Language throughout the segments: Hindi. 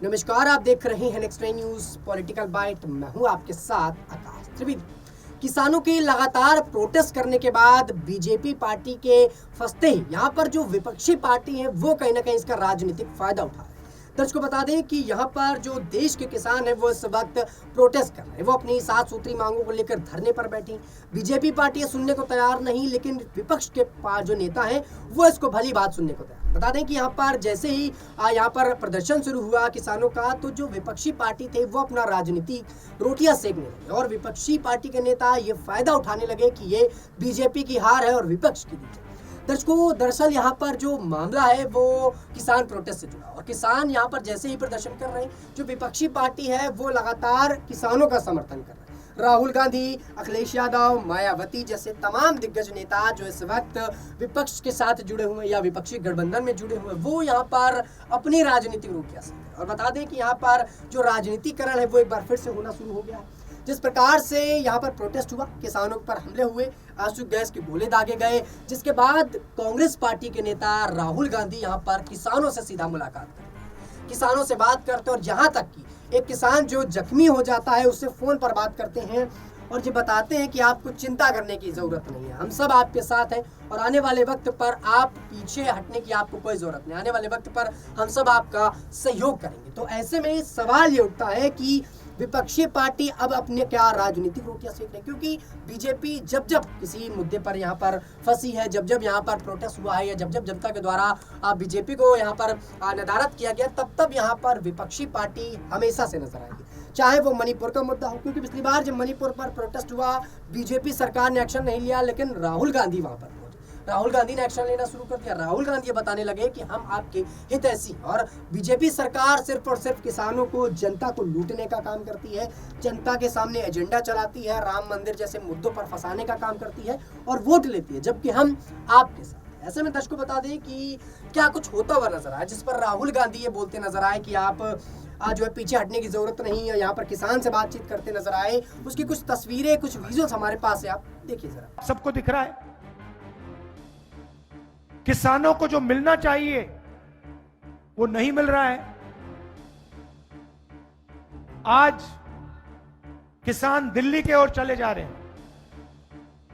नमस्कार, आप देख रहे हैं नेक्स्ट न्यूज पॉलिटिकल बाइट। मैं हूं आपके साथ आकाश त्रिवेदी। किसानों के लगातार प्रोटेस्ट करने के बाद बीजेपी पार्टी के फंसते ही यहाँ पर जो विपक्षी पार्टी है वो कहीं ना कहीं इसका राजनीतिक फायदा उठा रहे हैं। दर्शकों बता दें कि यहाँ पर जो देश के किसान है वो इस वक्त प्रोटेस्ट कर रहे हैं। वो अपनी 7 सूत्री मांगों को लेकर धरने पर बैठी। बीजेपी पार्टी सुनने को तैयार नहीं, लेकिन विपक्ष के जो नेता हैं वो इसको भली बात सुनने को तैयार। बता दें कि यहाँ पर जैसे ही यहाँ पर प्रदर्शन शुरू हुआ किसानों का, तो जो विपक्षी पार्टी थे वो अपना राजनीतिक रोटियां सेकने लगे और विपक्षी पार्टी के नेता ये फायदा उठाने लगे कि ये बीजेपी की हार है और विपक्ष की जीत है। दर्शकों, दरअसल यहाँ पर जो मामला है वो किसान प्रोटेस्ट से जुड़ा और किसान यहाँ पर जैसे ही प्रदर्शन कर रहे हैं, जो विपक्षी पार्टी है वो लगातार किसानों का समर्थन कर रहे हैं। राहुल गांधी, अखिलेश यादव, मायावती जैसे तमाम दिग्गज नेता जो इस वक्त विपक्ष के साथ जुड़े हुए या विपक्षी गठबंधन में जुड़े हुए, वो यहाँ पर अपनी राजनीतिक रोटियां सेक रहे हैं। और बता दें कि यहाँ पर जो राजनीतिकरण है वो एक बार फिर से होना शुरू हो गया है। जिस प्रकार से यहाँ पर प्रोटेस्ट हुआ, किसानों पर हमले हुए, आंसू गैस के गोले दागे गए, जिसके बाद कांग्रेस पार्टी के नेता राहुल गांधी यहाँ पर किसानों से सीधा मुलाकात करते, किसानों से बात करते और यहाँ तक कि एक किसान जो जख्मी हो जाता है उससे फोन पर बात करते हैं और ये बताते हैं कि आपको चिंता करने की जरूरत नहीं है, हम सब आपके साथ हैं और आने वाले वक्त पर आप पीछे हटने की आपको कोई जरूरत नहीं, आने वाले वक्त पर हम सब आपका सहयोग करेंगे। तो ऐसे में सवाल ये उठता है कि विपक्षी पार्टी अब अपने क्या राजनीतिक रोटियां सेक रही है, क्योंकि बीजेपी जब जब किसी मुद्दे पर यहाँ पर फंसी है, जब जब यहाँ पर प्रोटेस्ट हुआ है या जब जब जनता के द्वारा बीजेपी को यहाँ पर नदारद किया गया, तब तब यहाँ पर विपक्षी पार्टी हमेशा से नजर आएगी। चाहे वो मणिपुर का मुद्दा हो, क्योंकि पिछली बार जब मणिपुर पर प्रोटेस्ट हुआ बीजेपी सरकार ने एक्शन नहीं लिया, लेकिन राहुल गांधी वहां पर राहुल गांधी ने एक्शन लेना शुरू कर दिया। राहुल गांधी ये बताने लगे कि हम आपके हितैषी, और बीजेपी सरकार सिर्फ और सिर्फ किसानों को, जनता को लूटने का काम करती है, जनता के सामने एजेंडा चलाती है, राम मंदिर जैसे मुद्दों पर फंसाने का काम करती है और वोट लेती है, जबकि हम आपके साथ। ऐसे में दर्शकों बता दें कि क्या कुछ होता हुआ नजर आया, जिस पर राहुल गांधी ये बोलते नजर आए कि आप जो है पीछे हटने की जरूरत नहीं है, यहाँ पर किसान से बातचीत करते नजर आए। उसकी कुछ तस्वीरें, कुछ विजुअल्स हमारे पास है, आप देखिए जरा। सबको दिख रहा है किसानों को जो मिलना चाहिए वो नहीं मिल रहा है। आज किसान दिल्ली के ओर चले जा रहे हैं,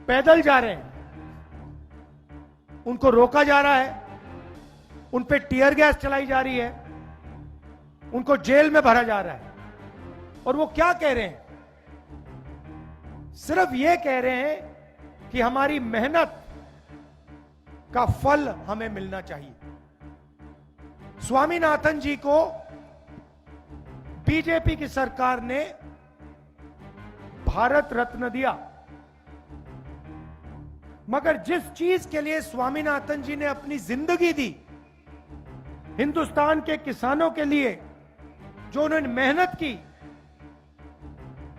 पैदल जा रहे हैं, उनको रोका जा रहा है, उन पे टीयर गैस चलाई जा रही है, उनको जेल में भरा जा रहा है। और वो क्या कह रहे हैं? सिर्फ ये कह रहे हैं कि हमारी मेहनत का फल हमें मिलना चाहिए। स्वामीनाथन जी को बीजेपी की सरकार ने भारत रत्न दिया, मगर जिस चीज के लिए स्वामीनाथन जी ने अपनी जिंदगी दी, हिंदुस्तान के किसानों के लिए जो उन्होंने मेहनत की,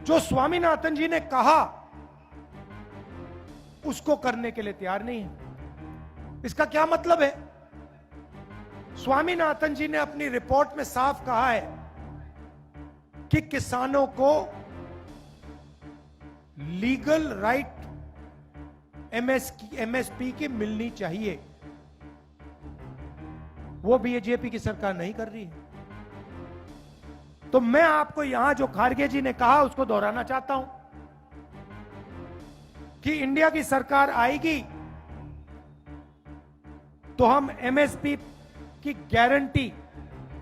जो स्वामीनाथन जी ने कहा, उसको करने के लिए तैयार नहीं है। इसका क्या मतलब है? स्वामीनाथन जी ने अपनी रिपोर्ट में साफ कहा है कि किसानों को लीगल राइट एमएसपी की मिलनी चाहिए। वो बीजेपी की सरकार नहीं कर रही है। तो मैं आपको यहां जो खारगे जी ने कहा उसको दोहराना चाहता हूं कि इंडिया की सरकार आएगी तो हम एमएसपी की गारंटी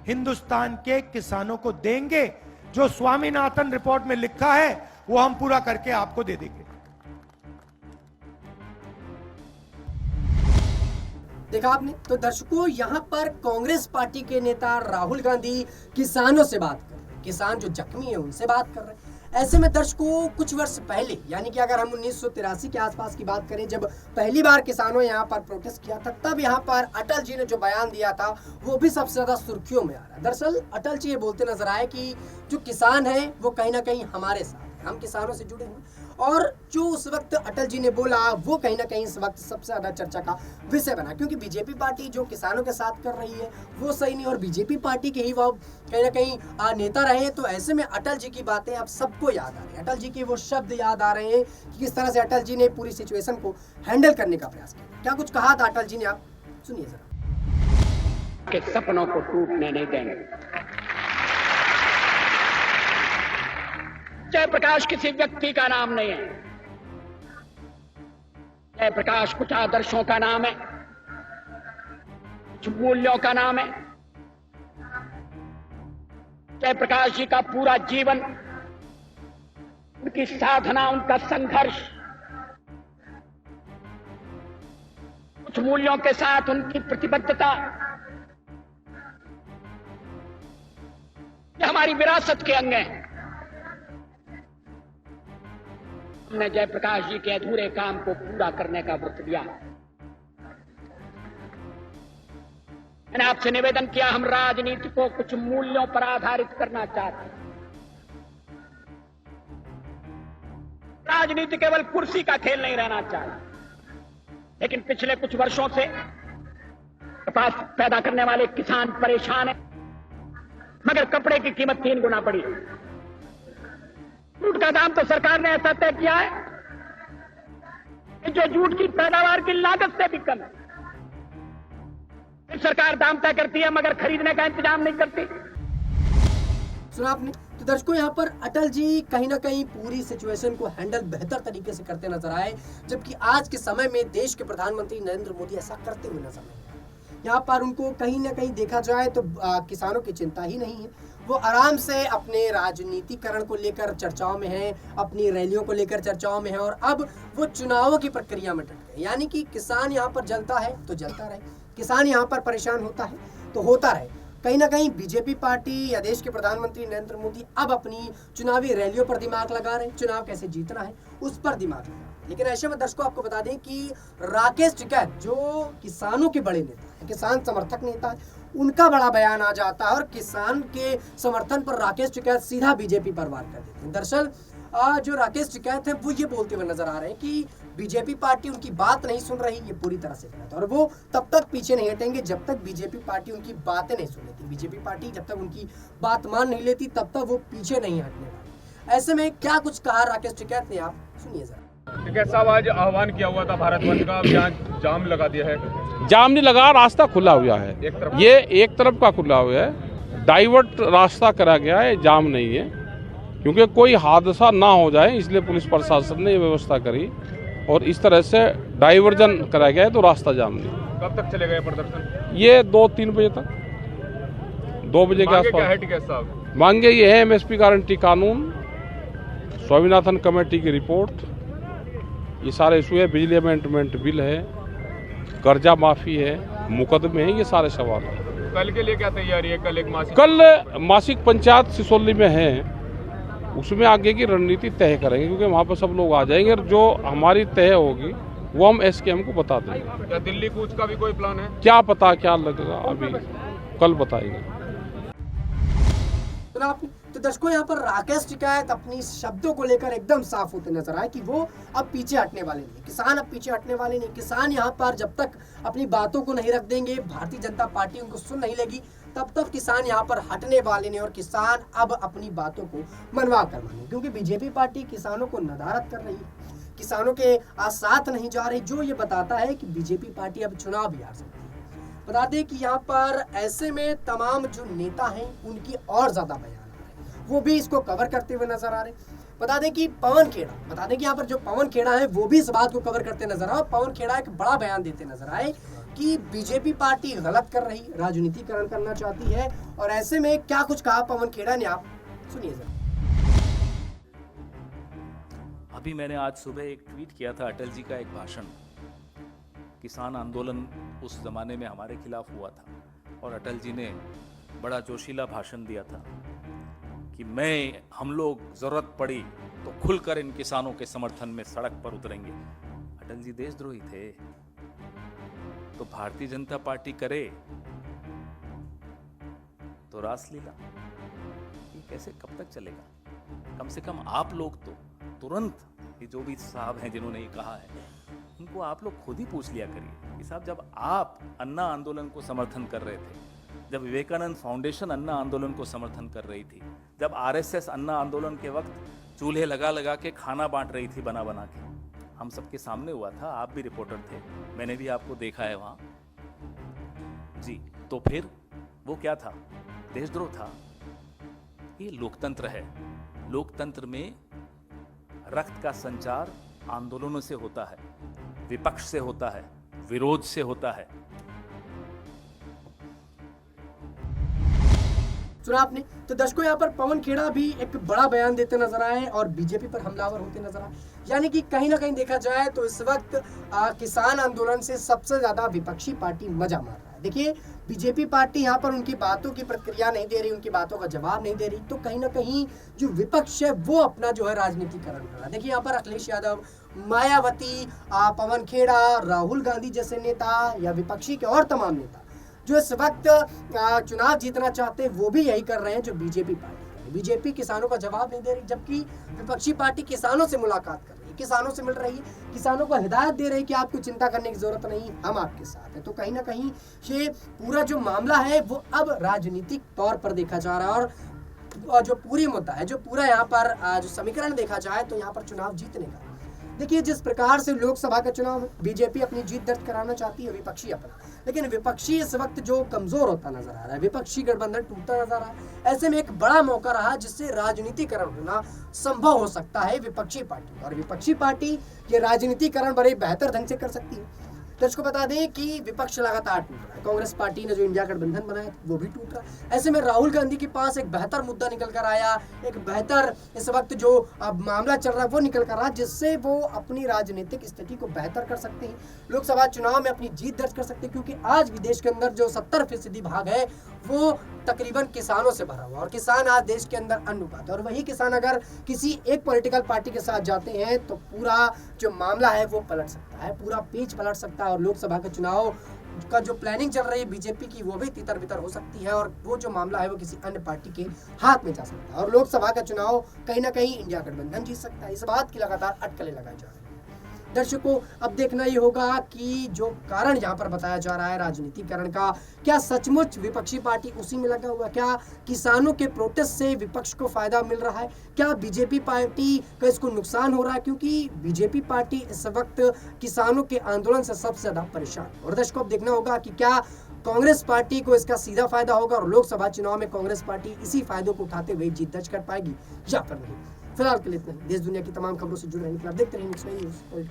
हिंदुस्तान के किसानों को देंगे। जो स्वामीनाथन रिपोर्ट में लिखा है वो हम पूरा करके आपको दे देंगे। देखा आपने। तो दर्शकों, यहाँ पर कांग्रेस पार्टी के नेता राहुल गांधी किसानों से बात कर रहे हैं, किसान जो जख्मी है उनसे बात कर रहे हैं। ऐसे में दर्शकों, कुछ वर्ष पहले, यानी कि अगर हम 1983 के आसपास की बात करें, जब पहली बार किसानों ने यहाँ पर प्रोटेस्ट किया था, तब यहाँ पर अटल जी ने जो बयान दिया था वो भी सबसे ज्यादा सुर्खियों में आ रहा है। दरअसल अटल जी ये बोलते नजर आए कि जो किसान है वो कहीं ना कहीं हमारे साथ है, हम किसानों से जुड़े हुए। और जो उस वक्त अटल जी ने बोला वो कहीं ना कहीं इस वक्त सबसे ज्यादा चर्चा का विषय बना, क्योंकि बीजेपी पार्टी जो किसानों के साथ कर रही है वो सही नहीं और बीजेपी पार्टी के ही वो कहीं ना कहीं नेता रहे। तो ऐसे में अटल जी की बातें अब सबको याद आ रही है, अटल जी के वो शब्द याद आ रहे हैं कि किस तरह से अटल जी ने पूरी सिचुएशन को हैंडल करने का प्रयास किया। क्या कुछ कहा था अटल जी ने, आप सुनिए जरा। के सपनों को टूटने नहीं देंगे। जयप्रकाश किसी व्यक्ति का नाम नहीं है। जयप्रकाश कुछ आदर्शों का नाम है, कुछ मूल्यों का नाम है। जयप्रकाश जी का पूरा जीवन, उनकी साधना, उनका संघर्ष, कुछ मूल्यों के साथ उनकी प्रतिबद्धता, ये हमारी विरासत के अंग हैं। हमने जयप्रकाश जी के अधूरे काम को पूरा करने का व्रत लिया। मैंने आपसे निवेदन किया, हम राजनीति को कुछ मूल्यों पर आधारित करना चाहते हैं। राजनीति केवल कुर्सी का खेल नहीं रहना चाहिए। लेकिन पिछले कुछ वर्षों से कपास पैदा करने वाले किसान परेशान हैं, मगर कपड़े की कीमत 3 गुना बढ़ी। जूट का दाम तो सरकार ने ऐसा तय किया है कि जो जूट की पैदावार की लागत से भी कम है। सिर्फ सरकार दाम तय करती है मगर खरीदने का इंतजाम नहीं करती। सुना आपने। तो दर्शकों, यहाँ पर अटल जी कहीं ना कहीं पूरी सिचुएशन को हैंडल बेहतर तरीके से करते नजर आए, जबकि आज के समय में देश के प्रधानमंत्री नरेंद्र मोदी ऐसा करते हुए नजर नहीं आए। यहाँ पर उनको कहीं ना कहीं देखा जाए तो किसानों की चिंता ही नहीं है। वो आराम से अपने राजनीतिकरण को लेकर चर्चाओं में हैं, अपनी रैलियों को लेकर चर्चाओं में हैं, और अब वो चुनावों की प्रक्रिया में डट गए। यानी कि किसान यहाँ पर जलता है तो जलता रहे, किसान यहाँ पर परेशान होता है तो होता रहे। कहीं ना कहीं बीजेपी पार्टी या देश के प्रधानमंत्री नरेंद्र मोदी अब अपनी चुनावी रैलियों पर दिमाग लगा रहे हैं, चुनाव कैसे जीतना है उस पर दिमाग लगा रहे हैं। लेकिन ऐसे में दर्शकों आपको बता दें कि राकेश टिकैत जो किसानों के बड़े नेता है, किसान समर्थक नेता है, उनका बड़ा बयान आ जाता है और किसान के समर्थन पर राकेश टिकैत सीधा बीजेपी पर वार कर देते हैं। दरअसल जो राकेश टिकैत है वो ये बोलते हुए नजर आ रहे हैं कि बीजेपी पार्टी उनकी बात नहीं सुन रही, ये पूरी तरह से गलत है और वो तब तक पीछे नहीं हटेंगे जब तक बीजेपी पार्टी उनकी बातें नहीं सुन लेती। बीजेपी पार्टी जब तक उनकी बात मान नहीं लेती तब तक वो पीछे नहीं हटने वाले। ऐसे में क्या कुछ कहा राकेश टिकैत ने, आप सुनिए जरा। टिकैत साहब, आज आह्वान किया हुआ था भारत बंद का, यहाँ जाम लगा दिया है। जाम नहीं लगा, रास्ता खुला हुआ है। ये एक तरफ का खुला हुआ है, डाइवर्ट रास्ता करा गया है, जाम नहीं है। क्योंकि कोई हादसा ना हो जाए इसलिए पुलिस प्रशासन ने ये व्यवस्था करी और इस तरह से डाइवर्जन कराया गया है, तो रास्ता जाम नहीं। कब तक चलेगा ये प्रदर्शन? ये 2-3 बजे तक, 2 बजे के आसपास। क्या है टिकैत साहब? मांगे ये है एमएसपी गारंटी कानून, स्वामीनाथन कमेटी की रिपोर्ट, ये सारे इशू है, बिजली अमेंडमेंट बिल है, कर्जा माफी है, मुकदमे हैं, ये सारे सवाल हैं। कल के लिए क्या तैयारी है? कल मासिक पंचायत सिसोली में है, उसमें आगे की रणनीति तय करेंगे क्योंकि वहाँ पर सब लोग आ जाएंगे और जो हमारी तय होगी वो हम एसकेएम को बता देंगे। क्या दिल्ली कूच का भी कोई प्लान है? क्या पता क्या लगेगा, अभी कल बताएंगे। तो दर्शकों, यहाँ पर राकेश टिकैत अपनी शब्दों को लेकर एकदम साफ होते नजर आए कि वो अब पीछे हटने वाले नहीं, किसान अब पीछे हटने वाले नहीं। किसान यहाँ पर जब तक अपनी बातों को नहीं रख देंगे, भारतीय जनता पार्टी उनको सुन नहीं लेगी, तब तक किसान यहाँ पर हटने वाले नहीं और किसान अब अपनी बातों को मनवा कर मानेंगे। क्योंकि बीजेपी पार्टी किसानों को नदारत कर रही है, किसानों के साथ नहीं जा रही, जो ये बताता है कि बीजेपी पार्टी अब चुनाव भी हार सकती है। बता दें कि यहाँ पर ऐसे में तमाम जो नेता हैं उनकी और ज्यादा बयान वो भी इसको कवर करते हुए नजर आ रहे हैं। बता दें कि यहाँ पर जो पवन खेड़ा है वो भी इस बात को कवर करते नजर आए। पवन खेड़ा एक बड़ा बयान देते नजर आए कि बीजेपी पार्टी गलत कर रही, राजनीतिकरण करना चाहती है। और ऐसे में क्या कुछ कहा पवन खेड़ा ने, आप सुनिए जरा। अभी मैंने आज सुबह एक ट्वीट किया था अटल जी का एक भाषण, किसान आंदोलन उस जमाने में हमारे खिलाफ हुआ था और अटल जी ने बड़ा जोशीला भाषण दिया था कि हम लोग जरूरत पड़ी तो खुलकर इन किसानों के समर्थन में सड़क पर उतरेंगे। अटल जी देशद्रोही थे तो भारतीय जनता पार्टी करे तो रासलीला, ये कैसे कब तक चलेगा? कम से कम आप लोग तो तुरंत, ये जो भी साहब हैं जिन्होंने ये कहा है उनको आप लोग खुद ही पूछ लिया करिए कि साहब जब आप अन्ना आंदोलन को समर्थन कर रहे थे, जब विवेकानंद फाउंडेशन अन्ना आंदोलन को समर्थन कर रही थी, जब आरएसएस अन्ना आंदोलन के वक्त चूल्हे लगा लगा के खाना बांट रही थी बना बना के, हम सबके सामने हुआ था, आप भी रिपोर्टर थे, मैंने भी आपको देखा है वहां जी। तो फिर वो क्या था? देशद्रोह था। ये लोकतंत्र है, लोकतंत्र में रक्त का संचार आंदोलनों से होता है, विपक्ष से होता है, विरोध से होता है। सुना आपने। तो दर्शकों, यहाँ पर पवन खेड़ा भी एक बड़ा बयान देते नजर आए और बीजेपी पर हमलावर होते नजर आए। यानी कि कहीं ना कहीं देखा जाए तो इस वक्त किसान आंदोलन से सबसे ज्यादा विपक्षी पार्टी मजा मार रहा है। देखिए, बीजेपी पार्टी यहाँ पर उनकी बातों की प्रतिक्रिया नहीं दे रही, उनकी बातों का जवाब नहीं दे रही, तो कहीं ना कहीं जो विपक्ष है वो अपना जो है राजनीतिकरण कर रहा है। देखिए, यहाँ पर अखिलेश यादव, मायावती, पवन खेड़ा, राहुल गांधी जैसे नेता या विपक्षी के और तमाम नेता जो इस वक्त चुनाव जीतना चाहते हैं वो भी यही कर रहे हैं जो बीजेपी पार्टी कर रही है। बीजेपी किसानों का जवाब नहीं दे रही, जबकि विपक्षी पार्टी किसानों से मुलाकात कर रही है, किसानों से मिल रही है, किसानों को हिदायत दे रही है कि आपको चिंता करने की जरूरत नहीं, हम आपके साथ हैं। तो कहीं ना कहीं ये पूरा जो मामला है वो अब राजनीतिक तौर पर देखा जा रहा है और जो पूरी मुद्दा है, जो पूरा यहाँ पर जो समीकरण देखा जाए तो यहाँ पर चुनाव जीतने का। देखिए, जिस प्रकार से लोकसभा का चुनाव बीजेपी अपनी जीत दर्ज कराना चाहती है, विपक्षी अपना, लेकिन विपक्षी इस वक्त जो कमजोर होता नजर आ रहा है, विपक्षी गठबंधन टूटता नजर आ रहा है। ऐसे में एक बड़ा मौका रहा जिससे राजनीतिकरण होना संभव हो सकता है विपक्षी पार्टी, और विपक्षी पार्टी ये राजनीतिकरण बड़े बेहतर ढंग से कर सकती है। दर्शकों, बता दें कि विपक्ष लगातार टूट रहा है। कांग्रेस पार्टी ने जो इंडिया गठबंधन बनाया वो भी टूट रहा है। ऐसे में राहुल गांधी के पास एक बेहतर मुद्दा निकल कर आया, एक बेहतर इस वक्त जो अब मामला चल रहा है वो निकल कर आया, जिससे वो अपनी राजनीतिक स्थिति को बेहतर कर सकते हैं, लोकसभा चुनाव में अपनी जीत दर्ज कर सकते हैं। क्योंकि आज भी देश के अंदर जो 70% भाग है वो तकरीबन किसानों से भरा हुआ, और किसान आज देश के अंदर अन्न उगाते हैं, और वही किसान अगर किसी एक पॉलिटिकल पार्टी के साथ जाते हैं तो पूरा जो मामला है वो पलट सकता है, पूरा पेच पलट सकता है, और लोकसभा के चुनाव का जो प्लानिंग चल रही है बीजेपी की वो भी तितर बितर हो सकती है, और वो जो मामला है वो किसी अन्य पार्टी के हाथ में जा सकता है, और लोकसभा का चुनाव कहीं ना कहीं इंडिया गठबंधन जीत सकता है। इस बात की लगातार अटकलें लगाई जा रही है। दर्शकों, अब देखना ये होगा कि जो कारण यहाँ पर बताया जा रहा है राजनीतिकरण का, क्या सचमुच विपक्षी पार्टी उसी में लगा हुआ, क्या किसानों के प्रोटेस्ट से विपक्ष को फायदा मिल रहा है, क्या बीजेपी पार्टी का इसको नुकसान हो रहा है, क्योंकि बीजेपी पार्टी इस वक्त किसानों के आंदोलन से सबसे ज्यादा परेशान। और दर्शकों, अब देखना होगा कि क्या कांग्रेस पार्टी को इसका सीधा फायदा होगा और लोकसभा चुनाव में कांग्रेस पार्टी इसी फायदों को उठाते हुए जीत दर्ज कर पाएगी या फिर नहीं। फिलहाल के लिए इतना ही। देश दुनिया की तमाम खबरों से जुड़े रहने के लिए आप देखते रहिए नेक्स्ट न्यूज़।